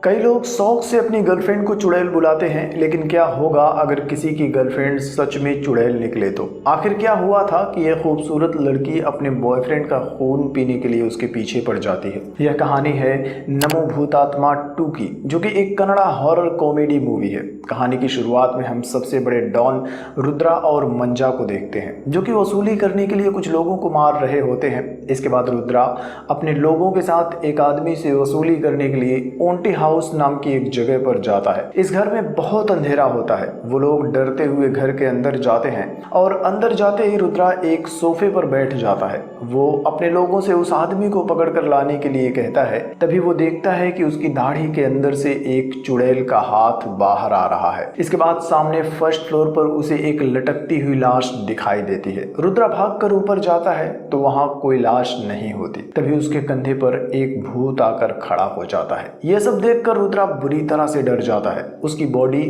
कई लोग शौक से अपनी गर्लफ्रेंड को चुड़ैल बुलाते हैं, लेकिन क्या होगा अगर किसी की गर्लफ्रेंड सच में चुड़ैल निकले तो? आखिर क्या हुआ था कि यह खूबसूरत लड़की अपने बॉयफ्रेंड का खून पीने के लिए उसके पीछे पड़ जाती है? यह कहानी है नमो भूतात्मा 2 की, जो कि एक कन्नड़ा हॉरर कॉमेडी मूवी है। कहानी की शुरुआत में हम सबसे बड़े डॉन रुद्रा और मंजा को देखते हैं, जो कि वसूली करने के लिए कुछ लोगों को मार रहे होते हैं। इसके बाद रुद्रा अपने लोगों के साथ एक आदमी से वसूली करने के लिए ओंटी हाउस नाम की एक जगह पर जाता है। इस घर में बहुत अंधेरा होता है। वो लोग डरते हुए घर के अंदर जाते हैं और अंदर जाते ही रुद्रा एक सोफे पर बैठ जाता है। वो अपने लोगों से उस आदमी को पकड़कर लाने के लिए कहता है। तभी वो देखता है कि उसकी दाढ़ी के अंदर से एक चुड़ैल का हाथ बाहर आ रहा है। इसके बाद सामने फर्स्ट फ्लोर पर उसे एक लटकती हुई लाश दिखाई देती है। रुद्रा भागकर ऊपर जाता है तो वहां कोई लाश नहीं होती। तभी उसके कंधे पर एक भूत आकर खड़ा हो जाता है। यह सब देखकर रुद्रा बुरी तरह से डर जाता है। उसकी बॉडी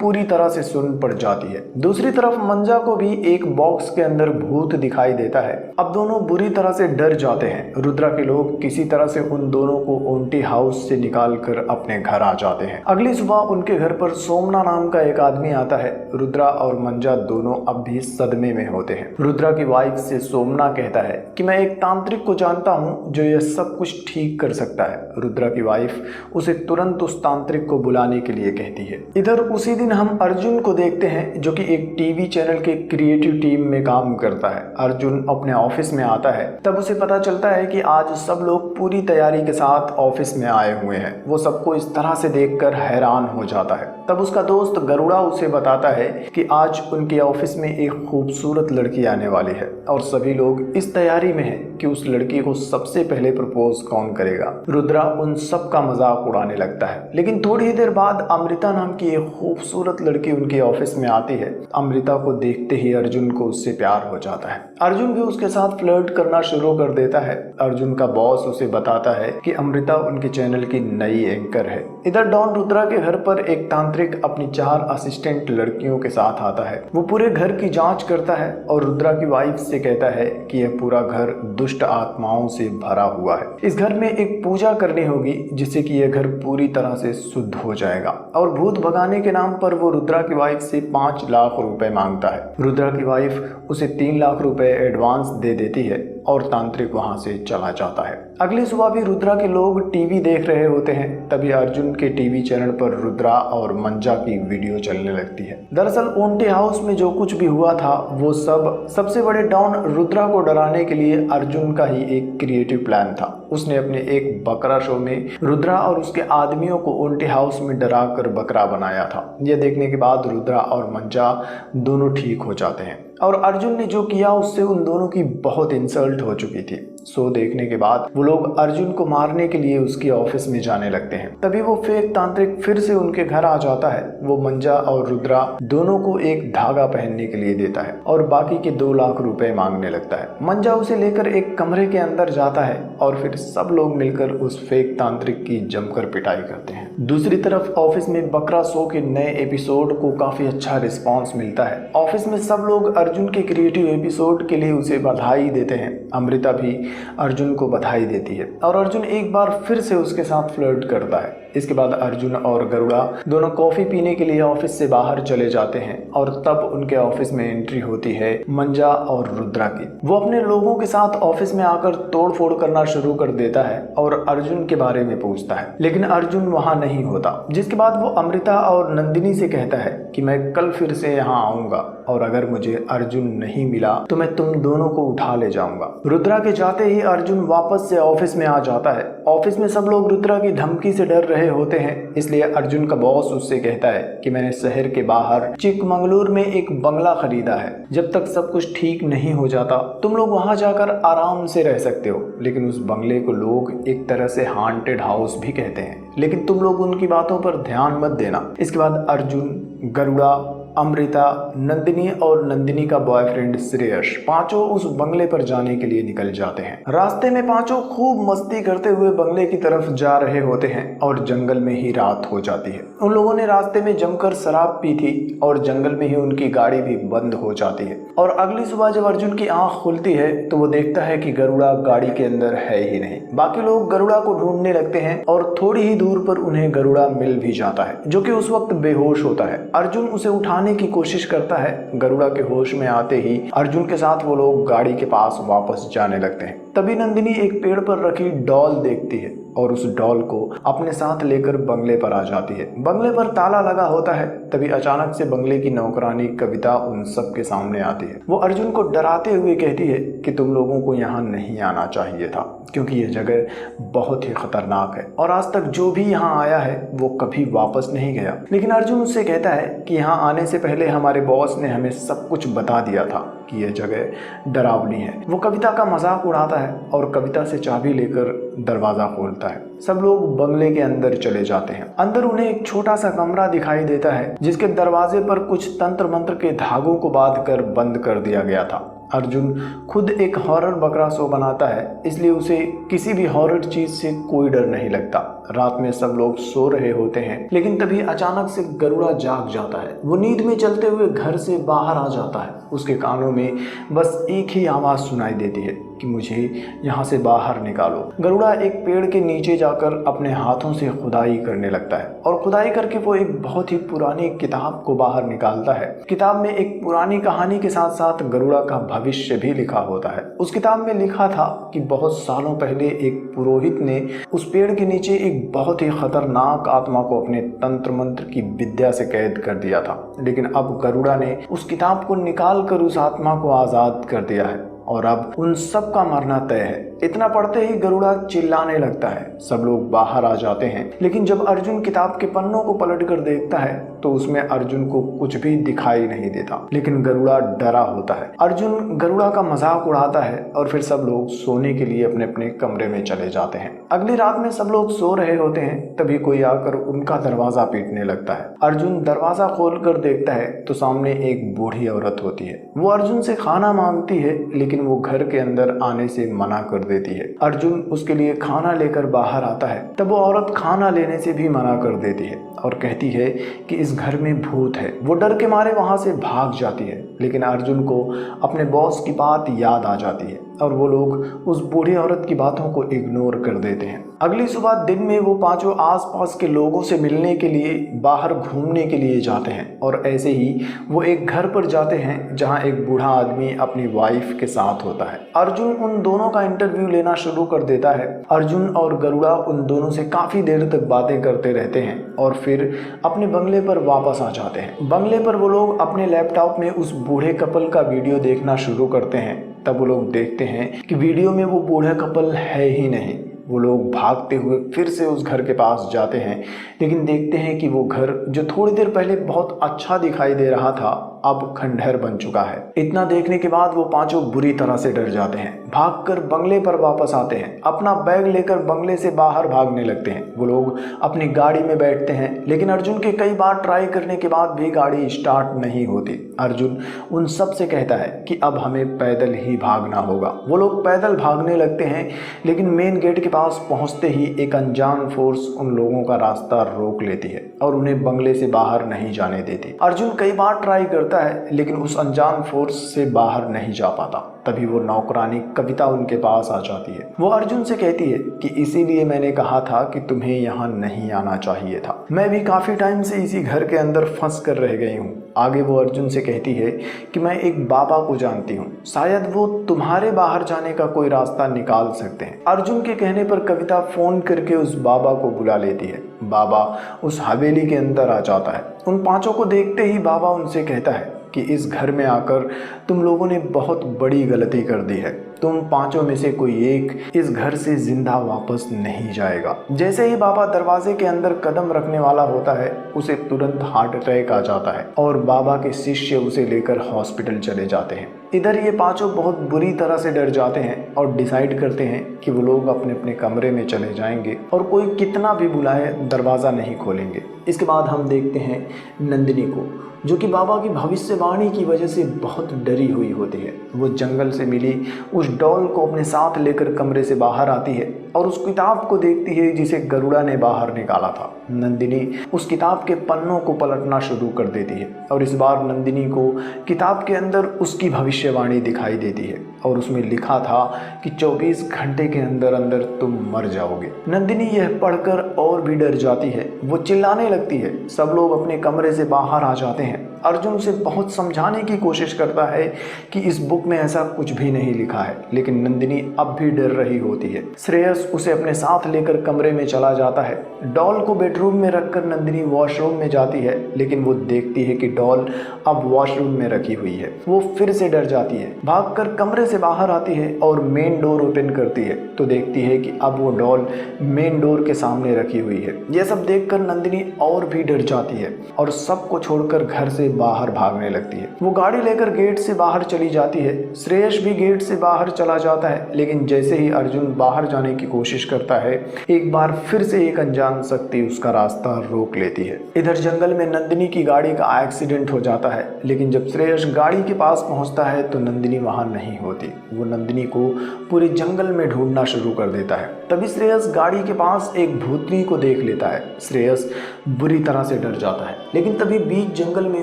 पूरी तरह से सुन्न पड़ जाती है। दूसरी तरफ मंजा को भी एक बॉक्स के अंदर भूत दिखाई देता है। अब दोनों बुरी तरह से डर जाते हैं। रुद्रा के लोग किसी तरह से उन दोनों को ओंटी हाउस से निकालकर अपने घर आ जाते हैं। अगली सुबह उनके घर पर सोमना नाम का एक आदमी आता है। रुद्रा और मंजा दोनों अब भी सदमे में होते हैं। रुद्रा की वाइफ से सोमना कहता है कि मैं एक तांत्रिक को जानता हूँ जो यह सब कुछ ठीक कर सकता है। रुद्रा की वाइफ उसे तुरंत उस तांत्रिक को बुलाने के लिए कहती है। इधर उसी दिन हम अर्जुन को देखते हैं, जो कि एक टीवी चैनल के क्रिएटिव टीम में काम करता है। अर्जुन अपने ऑफिस में आता है। तब उसे पता चलता है कि आज सब लोग पूरी तैयारी के साथ ऑफिस में आए हुए हैं। वो सबको इस तरह से देखकर हैरान हो जाता है। तब उसका दोस्त गरुड़ा उसे बताता है कि आज उनके ऑफिस में एक खूबसूरत लड़की आने वाली है और सभी लोग इस तैयारी में हैं कि उस लड़की को सबसे पहले प्रपोज कौन करेगा। रुद्रा उन सब का मजाक उड़ाने लगता है। लेकिन थोड़ी ही देर बाद अमृता नाम की एक खूबसूरत लड़की उनके ऑफिस में आती है। अमृता को देखते ही अर्जुन को उससे प्यार हो जाता है। अर्जुन भी उसके साथ फ्लर्ट करना शुरू कर देता है। अर्जुन का बॉस उसे बताता है कि अमृता उनके चैनल की नई एंकर है। इधर डॉन रुद्रा के घर पर एक तांत्रिक अपनी 4 असिस्टेंट लड़कियों के साथ आता है। वो पूरे घर की जांच करता है और रुद्रा की वाइफ से कहता है कि यह पूरा घर दुष्ट आत्माओं से भरा हुआ है। इस घर में एक पूजा करनी होगी जिससे कि यह घर पूरी तरह से शुद्ध हो जाएगा। और भूत भगाने के नाम पर वो रुद्रा की वाइफ से 5 लाख रुपए मांगता है। रुद्रा की वाइफ उसे 3 लाख रुपए एडवांस दे देती है और तांत्रिक वहां से चला जाता है। अगली सुबह भी रुद्रा के लोग टीवी देख रहे होते हैं। तभी अर्जुन के टीवी चैनल पर रुद्रा और मंजा की वीडियो चलने लगती है। दरअसल ओंटी हाउस में जो कुछ भी हुआ था वो सबसे बड़े डॉन रुद्रा को डराने के लिए अर्जुन का ही एक क्रिएटिव प्लान था। उसने अपने एक बकरा शो में रुद्रा और उसके आदमियों को ओंटी हाउस में डरा कर बकरा बनाया था। यह देखने के बाद रुद्रा और मंजा दोनों ठीक हो जाते हैं और अर्जुन ने जो किया उससे उन दोनों की बहुत इंसल्ट हो चुकी थी। शो देखने के बाद वो लोग अर्जुन को मारने के लिए उसके ऑफिस में जाने लगते हैं। तभी वो फेक तांत्रिक फिर से उनके घर आ जाता है। वो मंजा और रुद्रा दोनों को एक धागा पहनने के लिए देता है और बाकी के 2 लाख रुपए मांगने लगता है। मंजा उसे लेकर एक कमरे के अंदर जाता है और फिर सब लोग मिलकर उस फेक तांत्रिक की जमकर पिटाई करते हैं। दूसरी तरफ ऑफिस में बकरा शो के नए एपिसोड को काफी अच्छा रिस्पॉन्स मिलता है। ऑफिस में सब लोग अर्जुन के क्रिएटिव एपिसोड के लिए उसे बधाई देते हैं। अमृता भी अर्जुन को बधाई देती है और अर्जुन एक बार फिर से उसके साथ फ्लर्ट करता है। इसके बाद अर्जुन और गरुड़ा दोनों कॉफी पीने के लिए ऑफिस से बाहर चले जाते हैं और तब उनके ऑफिस में एंट्री होती है मंजा और रुद्रा की। वो अपने लोगों के साथ ऑफिस में आकर तोड़फोड़ करना शुरू कर देता है और अर्जुन के बारे में पूछता है, लेकिन अर्जुन वहां नहीं होता। जिसके बाद वो अमृता और नंदिनी से कहता है कि मैं कल फिर से यहाँ आऊंगा और अगर मुझे अर्जुन नहीं मिला तो मैं तुम दोनों को उठा ले जाऊंगा। रुद्रा के जाते ही अर्जुन वापस से ऑफिस में आ जाता है। ऑफिस में सब लोग रुद्रा की धमकी से डर रहे होते हैं, इसलिए अर्जुन का बॉस उससे कहता है कि मैंने शहर के बाहर चिकमंगलुर में एक बंगला खरीदा है। जब तक सब कुछ ठीक नहीं हो जाता तुम लोग वहां जाकर आराम से रह सकते हो। लेकिन उस बंगले को लोग एक तरह से हांटेड हाउस भी कहते हैं, लेकिन तुम लोग उनकी बातों पर ध्यान मत देना। इसके बाद अर्जुन, गरुड़ा, अमृता, नंदिनी और नंदिनी का बॉयफ्रेंड श्रेयस पांचों उस बंगले पर जाने के लिए निकल जाते हैं। रास्ते में पांचों खूब मस्ती करते हुए बंगले की तरफ जा रहे होते हैं और जंगल में ही रात हो जाती है। उन लोगों ने रास्ते में जमकर शराब पी थी और जंगल में ही उनकी गाड़ी भी बंद हो जाती है। और अगली सुबह जब अर्जुन की आंख खुलती है तो वो देखता है कि गरुड़ा गाड़ी के अंदर है ही नहीं। बाकी लोग गरुड़ा को ढूंढने लगते हैं और थोड़ी ही दूर पर उन्हें गरुड़ा मिल भी जाता है, जो कि उस वक्त बेहोश होता है। अर्जुन उसे उठाने की कोशिश करता है। गरुड़ा के होश में आते ही अर्जुन के साथ वो लोग गाड़ी के पास वापस जाने लगते हैं। तभी नंदिनी एक पेड़ पर रखी डॉल देखती है और उस डॉल को अपने साथ लेकर बंगले पर आ जाती है। बंगले पर ताला लगा होता है। तभी अचानक से बंगले की नौकरानी कविता उन सब के सामने आती है। वो अर्जुन को डराते हुए कहती है कि तुम लोगों को यहाँ नहीं आना चाहिए था, क्योंकि ये जगह बहुत ही खतरनाक है और आज तक जो भी यहाँ आया है वो कभी वापस नहीं गया। लेकिन अर्जुन उससे कहता है कि यहाँ आने से पहले हमारे बॉस ने हमें सब कुछ बता दिया था कि यह जगह डरावनी है। वो कविता का मजाक उड़ाता है और कविता से चाबी लेकर दरवाजा खोलता है। सब लोग बंगले के अंदर चले जाते हैं। अंदर उन्हें एक छोटा सा कमरा दिखाई देता है जिसके दरवाजे पर कुछ तंत्र मंत्र के धागों को बांधकर बंद कर दिया गया था। अर्जुन खुद एक हॉरर बकरा शो बनाता है, इसलिए उसे किसी भी हॉरर चीज से कोई डर नहीं लगता। रात में सब लोग सो रहे होते हैं, लेकिन तभी अचानक से गरुड़ा जाग जाता है। वो नींद में चलते हुए घर से बाहर आ जाता है। उसके कानों में बस एक ही आवाज़ सुनाई देती है कि मुझे यहाँ से बाहर निकालो। गरुड़ा एक पेड़ के नीचे जाकर अपने हाथों से खुदाई करने लगता है और खुदाई करके वो एक बहुत ही पुरानी किताब को बाहर निकालता है। किताब में एक पुरानी कहानी के साथ साथ गरुड़ा का भविष्य भी लिखा होता है। उस किताब में लिखा था कि बहुत सालों पहले एक पुरोहित ने उस पेड़ के नीचे एक बहुत ही खतरनाक आत्मा को अपने तंत्र मंत्र की विद्या से कैद कर दिया था। लेकिन अब गरुड़ा ने उस किताब को निकाल कर उस आत्मा को आजाद कर दिया है और अब उन सब का मरना तय है। इतना पढ़ते ही गरुड़ा चिल्लाने लगता है। सब लोग बाहर आ जाते हैं, लेकिन जब अर्जुन किताब के पन्नों को पलट कर देखता है तो उसमें अर्जुन को कुछ भी दिखाई नहीं देता, लेकिन गरुड़ा डरा होता है। अर्जुन गरुड़ा का मजाक उड़ाता है और फिर सब लोग सोने के लिए अपने अपने कमरे में चले जाते हैं। अगली रात में सब लोग सो रहे होते हैं, तभी कोई आकर उनका दरवाजा पीटने लगता है। अर्जुन दरवाजा खोल कर देखता है तो सामने एक बूढ़ी औरत होती है। वो अर्जुन से खाना मांगती है, लेकिन वो घर के अंदर आने से मना कर देती है। अर्जुन उसके लिए खाना लेकर बाहर आता है, तब वो औरत खाना लेने से भी मना कर देती है और कहती है कि इस घर में भूत है। वो डर के मारे वहां से भाग जाती है, लेकिन अर्जुन को अपने बॉस की बात याद आ जाती है और वो लोग उस बूढ़ी औरत की बातों को इग्नोर कर देते हैं। अगली सुबह दिन में वो पांचों आसपास के लोगों से मिलने के लिए बाहर घूमने के लिए जाते हैं और ऐसे ही वो एक घर पर जाते हैं जहां एक बूढ़ा आदमी अपनी वाइफ के साथ होता है। अर्जुन उन दोनों का इंटरव्यू लेना शुरू कर देता है। अर्जुन और गरुड़ा उन दोनों से काफी देर तक बातें करते रहते हैं और फिर अपने बंगले पर वापस आ जाते हैं। बंगले पर वो लोग अपने लैपटॉप में उस बूढ़े कपल का वीडियो देखना शुरू करते हैं। तब वो लोग देखते हैं कि वीडियो में वो बूढ़ा कपल है ही नहीं। वो लोग भागते हुए फिर से उस घर के पास जाते हैं, लेकिन देखते हैं कि वो घर जो थोड़ी देर पहले बहुत अच्छा दिखाई दे रहा था अब खंडहर बन चुका है। इतना देखने के बाद वो पांचों बुरी तरह से डर जाते हैं। भागकर बंगले पर वापस आते हैं। अपना बैग लेकर बंगले से बाहर भागने लगते हैं। वो लोग अपनी गाड़ी में बैठते हैं, लेकिन अर्जुन के कई बार ट्राई करने के बाद भी गाड़ी स्टार्ट नहीं होती। अर्जुन उन सब से कहता है कि अब हमें पैदल ही भागना होगा। वो लोग पैदल भागने लगते हैं, लेकिन मेन गेट के पास पहुंचते ही एक अनजान फोर्स उन लोगों का रास्ता रोक लेती है और उन्हें बंगले से बाहर नहीं जाने देती। अर्जुन कई बार ट्राई करता है, लेकिन उस अनजान फोर्स से बाहर नहीं जा पाता। तभी वो नौकरानी कविता उनके पास आ जाती है। वो अर्जुन से कहती है कि इसीलिए मैंने कहा था कि तुम्हें यहाँ नहीं आना चाहिए था। मैं भी काफी टाइम से इसी घर के अंदर फंस कर रह गई हूँ। आगे वो अर्जुन से कहती है कि मैं एक बाबा को जानती हूँ, शायद वो तुम्हारे बाहर जाने का कोई रास्ता निकाल सकते हैं। अर्जुन के कहने पर कविता फोन करके उस बाबा को बुला लेती है। बाबा उस हवेली के अंदर आ जाता है। उन पांचों को देखते ही बाबा उनसे कहता है कि इस घर में आकर तुम लोगों ने बहुत बड़ी गलती कर दी है। तुम पांचों में से कोई एक इस घर से जिंदा वापस नहीं जाएगा। जैसे ही बाबा दरवाजे के अंदर कदम रखने वाला होता है, उसे तुरंत हार्ट अटैक आ जाता है और बाबा के शिष्य उसे लेकर हॉस्पिटल चले जाते हैं। इधर ये पांचों बहुत बुरी तरह से डर जाते हैं और डिसाइड करते हैं कि वो लोग अपने अपने कमरे में चले जाएंगे और कोई कितना भी बुलाए दरवाज़ा नहीं खोलेंगे। इसके बाद हम देखते हैं नंदिनी को, जो कि बाबा की भविष्यवाणी की वजह से बहुत डरी हुई होती है। वो जंगल से मिली उस डॉल को अपने साथ लेकर कमरे से बाहर आती है और उस किताब को देखती है जिसे गरुड़ा ने बाहर निकाला था। नंदिनी उस किताब के पन्नों को पलटना शुरू कर देती है और इस बार नंदिनी को किताब के अंदर उसकी भविष्यवाणी दिखाई देती है और उसमें लिखा था कि 24 घंटे के अंदर अंदर तुम मर जाओगे। नंदिनी यह पढ़कर और भी डर जाती है। वो चिल्लाने लगती है। सब लोग अपने कमरे से बाहर आ जाते हैं। अर्जुन उसे बहुत समझाने की कोशिश करता है कि इस बुक में ऐसा कुछ भी नहीं लिखा है, लेकिन नंदिनी अब भी डर रही होती है। श्रेयस उसे अपने साथ लेकर कमरे में चला जाता है। डॉल को बेडरूम में रखकर नंदिनी वॉशरूम में जाती है, लेकिन वो देखती है कि डॉल अब वॉशरूम में रखी हुई है। वो फिर से डर जाती है, भागकर कमरे से बाहर आती है और मेन डोर ओपन करती है तो देखती है कि अब वो डॉल मेन डोर के सामने रखी हुई है। यह सब देखकर नंदिनी और भी डर जाती है और सबको छोड़कर घर से बाहर भागने लगती है। वो गाड़ी लेकर गेट से बाहर चली जाती है। श्रेयस भी गेट से बाहर चला जाता है, लेकिन जैसे ही अर्जुन बाहर जाने की कोशिश करता है, एक बार फिर से एक अनजान शक्ति उसका रास्ता रोक लेती है। इधर जंगल में नंदिनी की गाड़ी का एक्सीडेंट हो जाता है, लेकिन जब श्रेयस गाड़ी के पास पहुंचता है तो नंदिनी वहां नहीं होती। वो नंदिनी को पूरे जंगल में ढूंढना शुरू कर देता है। तभी श्रेयस गाड़ी के पास एक भूतनी को देख लेता है। श्रेयस बुरी तरह से डर जाता है, लेकिन तभी बीच जंगल में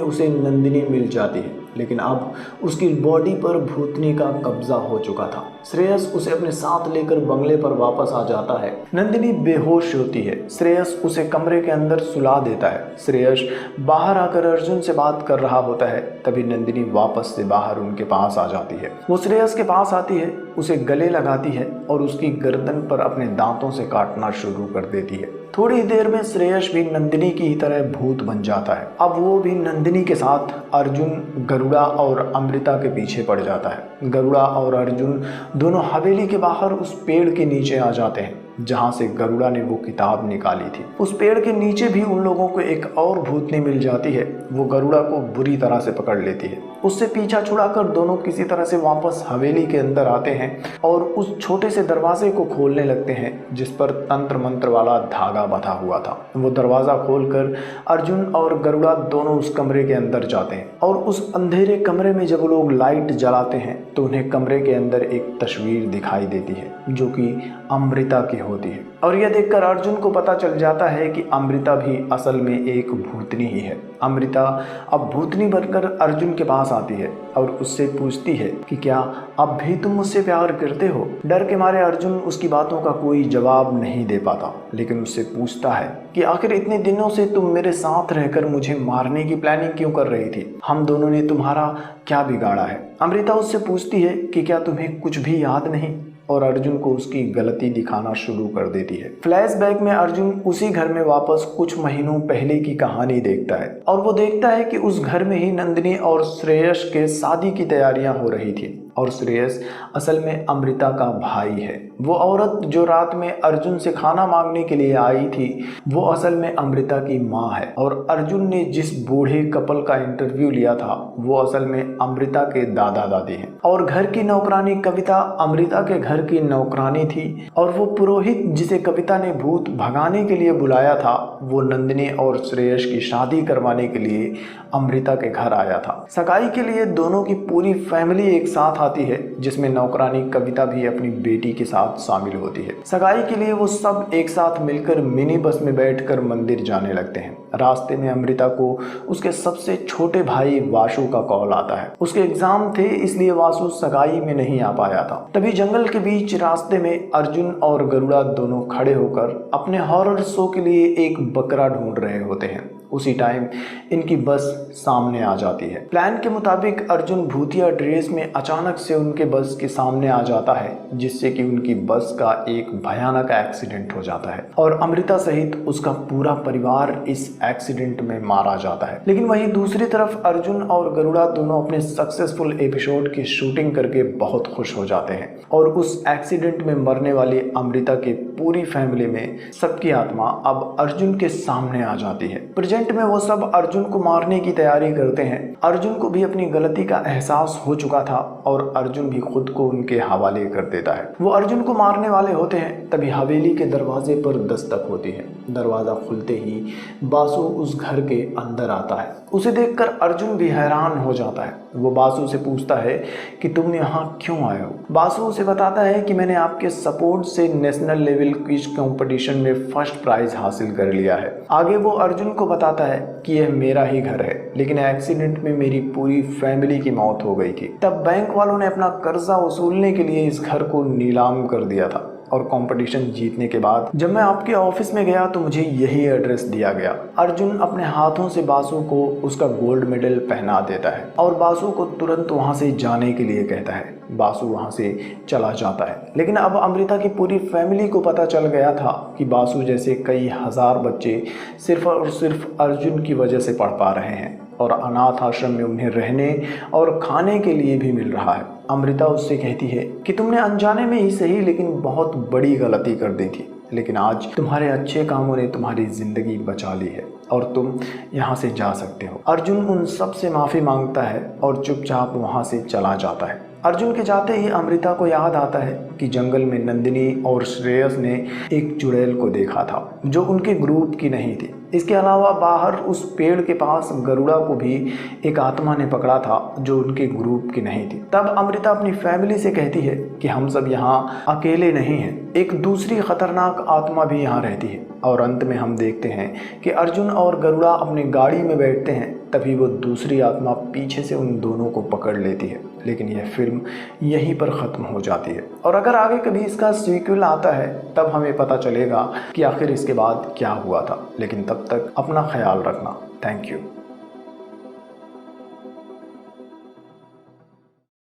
उसे नंदिनी मिल जाती है, लेकिन अब उसकी बॉडी पर भूतनी का कब्जा हो चुका था। श्रेयस उसे अपने साथ लेकर बंगले पर वापस आ जाता है। नंदिनी बेहोश होती है। श्रेयस उसे कमरे के अंदर सुला देता है। श्रेयस बाहर आकर अर्जुन से बात कर रहा होता है, तभी नंदिनी वापस से बाहर उनके पास आ जाती है। वो श्रेयस के पास आती है, उसे गले लगाती है और उसकी गर्दन पर अपने दांतों से काटना शुरू कर देती है। थोड़ी देर में श्रेयस भी नंदिनी की तरह भूत बन जाता है। अब वो भी नंदिनी के साथ अर्जुन, गरुड़ा और अमृता के पीछे पड़ जाता है। गरुड़ा और अर्जुन दोनों हवेली के बाहर उस पेड़ के नीचे आ जाते हैं जहां से गरुड़ा ने वो किताब निकाली थी। उस पेड़ के नीचे भी उन लोगों को एक और भूतनी मिल जाती है। वो गरुड़ा को बुरी तरह से पकड़ लेती है। उससे पीछा छुड़ाकर दोनों किसी तरह से वापस हवेली के अंदर आते हैं और उस छोटे से दरवाजे को खोलने लगते हैं जिस पर तंत्र मंत्र वाला धागा बंधा हुआ था। वो दरवाजा खोलकर अर्जुन और गरुड़ा दोनों उस कमरे के अंदर जाते हैं और उस अंधेरे कमरे में जब लोग लाइट जलाते हैं तो उन्हें कमरे के अंदर एक तस्वीर दिखाई देती है जो कि अमृता की होती है। और यह देखकर अर्जुन को पता चल जाता है कि अमृता भी असल में एक भूतनी ही है। अमृता अब भूतनी बनकर अर्जुन के पास आती है और उससे पूछती है कि क्या अब भी तुम मुझसे प्यार करते हो। डर के मारे अर्जुन उसकी बातों का कोई जवाब नहीं दे पाता, लेकिन उससे पूछता है कि आखिर इतने दिनों से तुम मेरे साथ रहकर मुझे मारने की प्लानिंग क्यों कर रही थी। हम दोनों ने तुम्हारा क्या बिगाड़ा है। अमृता उससे पूछती है कि क्या तुम्हें कुछ भी याद नहीं, और अर्जुन को उसकी गलती दिखाना शुरू कर देती है। फ्लैशबैक में अर्जुन उसी घर में वापस कुछ महीनों पहले की कहानी देखता है और वो देखता है कि उस घर में ही नंदिनी और श्रेयस के शादी की तैयारियां हो रही थी और श्रेयस असल में अमृता का भाई है। वो औरत जो रात में अर्जुन से खाना मांगने के लिए आई थी वो असल में अमृता की माँ है और अर्जुन ने जिस बूढ़े कपल का इंटरव्यू लिया था वो असल में अमृता के दादा दादी हैं। और घर की नौकरानी कविता अमृता के घर की नौकरानी थी और वो पुरोहित जिसे कविता ने भूत भगाने के लिए बुलाया था वो नंदिनी और श्रेयस की शादी करवाने के लिए अमृता के घर आया था। सगाई के लिए दोनों की पूरी फैमिली एक साथ आती है जिसमें नौकरानी कविता भी अपनी बेटी के साथ शामिल होती है। सगाई के लिए वो सब एक साथ मिलकर मिनी बस में बैठकर मंदिर जाने लगते हैं। रास्ते में अमृता को उसके सबसे छोटे भाई वासु का कॉल आता है। उसके एग्जाम थे इसलिए वासु सगाई में नहीं आ पाया था। तभी जंगल के बीच रास्ते में अर्जुन और गरुड़ा दोनों खड़े होकर अपने हॉरर शो के लिए एक बकरा ढूंढ रहे होते हैं। उसी टाइम इनकी बस सामने आ जाती है। प्लान के मुताबिक अर्जुन भूतिया ड्रेस में अचानक अचानक से उनके बस के सामने आ जाता है, जिससे कि उनकी बस का एक भयानक एक्सीडेंट हो जाता है और अमृता सहित उसका पूरा परिवार इस एक्सीडेंट में मारा जाता है। लेकिन वहीं दूसरी तरफ अर्जुन और गरुड़ा दोनों अपने सक्सेसफुल एपिसोड की शूटिंग करके बहुत खुश हो जाते हैं और उस एक्सीडेंट में मरने वाली अमृता की पूरी फैमिली में सबकी आत्मा अब अर्जुन के सामने आ जाती है। प्रेजेंट में वो सब अर्जुन को मारने की तैयारी करते हैं। अर्जुन को भी अपनी गलती का एहसास हो चुका था और अर्जुन भी खुद को उनके हवाले कर देता है। वो अर्जुन को मारने वाले होते हैं, तभी हवेली के दरवाजे पर दस्तक होती है। दरवाजा खुलते ही बासु उस घर के अंदर आता है। उसे देखकर अर्जुन भी हैरान हो जाता है। वो बासु से पूछता है कि तुम यहाँ क्यों आए हो। बासु उसे बताता है कि मैंने आपके सपोर्ट से नेशनल लेवल क्विज कंपटीशन में फर्स्ट प्राइज हासिल कर लिया है। आगे वो अर्जुन को बताता है कि यह मेरा ही घर है, लेकिन एक्सीडेंट में मेरी पूरी फैमिली की मौत हो गई थी। तब बैंक वालों ने अपना कर्जा वसूलने के लिए इस घर को नीलाम कर दिया था और कंपटीशन जीतने के बाद जब मैं आपके ऑफिस में गया तो मुझे यही एड्रेस दिया गया। अर्जुन अपने हाथों से बासु को उसका गोल्ड मेडल पहना देता है और बासु को तुरंत वहां से जाने के लिए कहता है। बासु वहां से चला जाता है, लेकिन अब अमृता की पूरी फैमिली को पता चल गया था कि बासु जैसे कई हजार बच्चे सिर्फ और सिर्फ अर्जुन की वजह से पढ़ पा रहे हैं और अनाथ आश्रम में उन्हें रहने और खाने के लिए भी मिल रहा है। अमृता उससे कहती है कि तुमने अनजाने में ही सही लेकिन बहुत बड़ी गलती कर दी थी, लेकिन आज तुम्हारे अच्छे कामों ने तुम्हारी जिंदगी बचा ली है और तुम यहाँ से जा सकते हो। अर्जुन उन सब से माफ़ी मांगता है और चुपचाप वहाँ से चला जाता है। अर्जुन के जाते ही अमृता को याद आता है कि जंगल में नंदिनी और श्रेयस ने एक चुड़ैल को देखा था जो उनके ग्रुप की नहीं थी। इसके अलावा बाहर उस पेड़ के पास गरुड़ा को भी एक आत्मा ने पकड़ा था जो उनके ग्रुप की नहीं थी। तब अमृता अपनी फैमिली से कहती है कि हम सब यहाँ अकेले नहीं हैं, एक दूसरी खतरनाक आत्मा भी यहाँ रहती है। और अंत में हम देखते हैं कि अर्जुन और गरुड़ा अपनी गाड़ी में बैठते हैं, तभी वो दूसरी आत्मा पीछे से उन दोनों को पकड़ लेती है। लेकिन यह फिल्म यहीं पर ख़त्म हो जाती है और अगर आगे कभी इसका सीक्वल आता है तब हमें पता चलेगा कि आखिर इसके बाद क्या हुआ था। लेकिन तब तक अपना ख्याल रखना। Thank you.